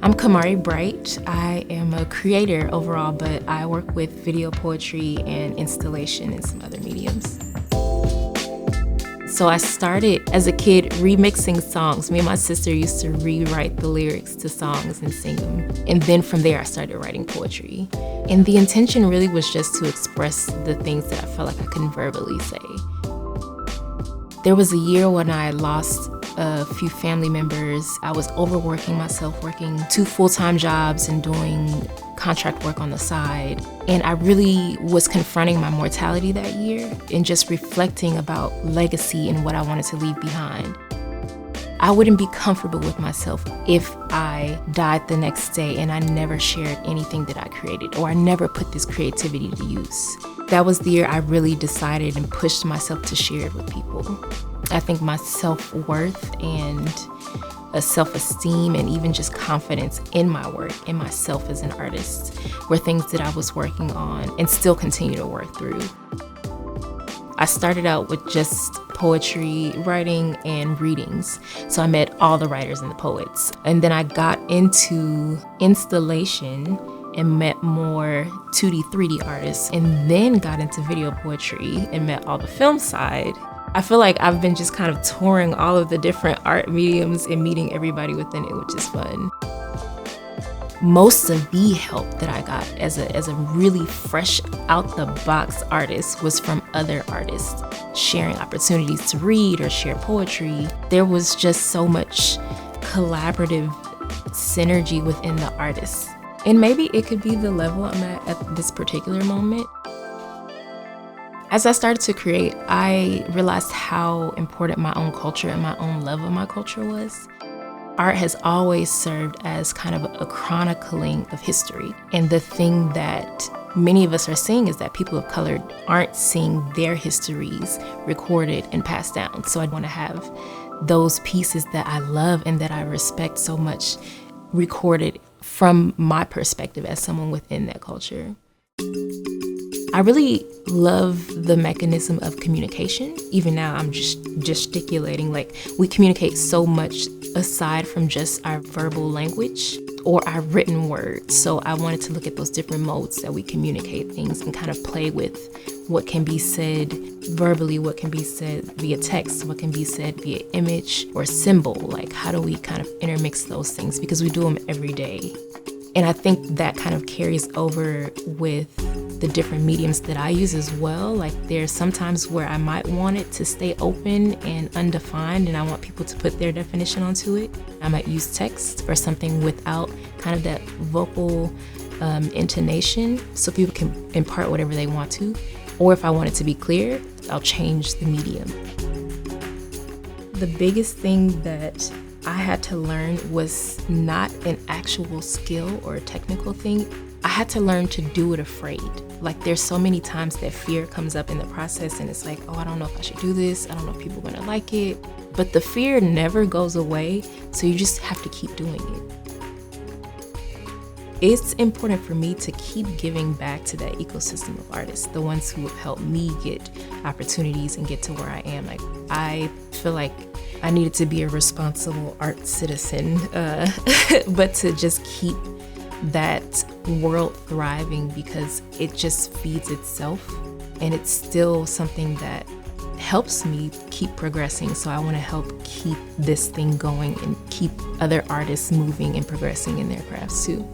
I'm Kamari Bright. I am a creator overall, but I work with video poetry and installation and some other mediums. So I started as a kid remixing songs. Me and my sister used to rewrite the lyrics to songs and sing them. And then from there, I started writing poetry. And the intention really was just to express the things that I felt like I couldn't verbally say. There was a year when I lost a few family members. I was overworking myself, working 2 full-time jobs and doing contract work on the side. And I really was confronting my mortality that year and just reflecting about legacy and what I wanted to leave behind. I wouldn't be comfortable with myself if I died the next day and I never shared anything that I created, or I never put this creativity to use. That was the year I really decided and pushed myself to share it with people. I think my self-worth and a self-esteem and even just confidence in my work, in myself as an artist, were things that I was working on and still continue to work through. I started out with just poetry writing and readings. So I met all the writers and the poets. And then I got into installation and met more 2D, 3D artists, and then got into video poetry and met all the film side. I feel like I've been just kind of touring all of the different art mediums and meeting everybody within it, which is fun. Most of the help that I got as a really fresh out the box artist was from other artists, sharing opportunities to read or share poetry. There was just so much collaborative synergy within the artists. And maybe it could be the level I'm at this particular moment. As I started to create, I realized how important my own culture and my own love of my culture was. Art has always served as kind of a chronicling of history. And the thing that many of us are seeing is that people of color aren't seeing their histories recorded and passed down. So I want to have those pieces that I love and that I respect so much recorded from my perspective as someone within that culture. I really love the mechanism of communication. Even now, I'm just gesticulating. Like, we communicate so much aside from just our verbal language or our written words. So I wanted to look at those different modes that we communicate things and kind of play with what can be said verbally, what can be said via text, what can be said via image or symbol. Like, how do we kind of intermix those things? Because we do them every day. And I think that kind of carries over with the different mediums that I use as well. Like, there's sometimes where I might want it to stay open and undefined and I want people to put their definition onto it. I might use text or something without kind of that vocal intonation so people can impart whatever they want to. Or if I want it to be clear, I'll change the medium. The biggest thing that I had to learn was not an actual skill or a technical thing. I had to learn to do it afraid. Like, there's so many times that fear comes up in the process and it's like, oh, I don't know if I should do this. I don't know if people are gonna like it. But the fear never goes away, so you just have to keep doing it. It's important for me to keep giving back to that ecosystem of artists, the ones who have helped me get opportunities and get to where I am. Like, I feel like I needed to be a responsible art citizen, but to just keep that world thriving because it just feeds itself and it's still something that helps me keep progressing. So I want to help keep this thing going and keep other artists moving and progressing in their crafts too.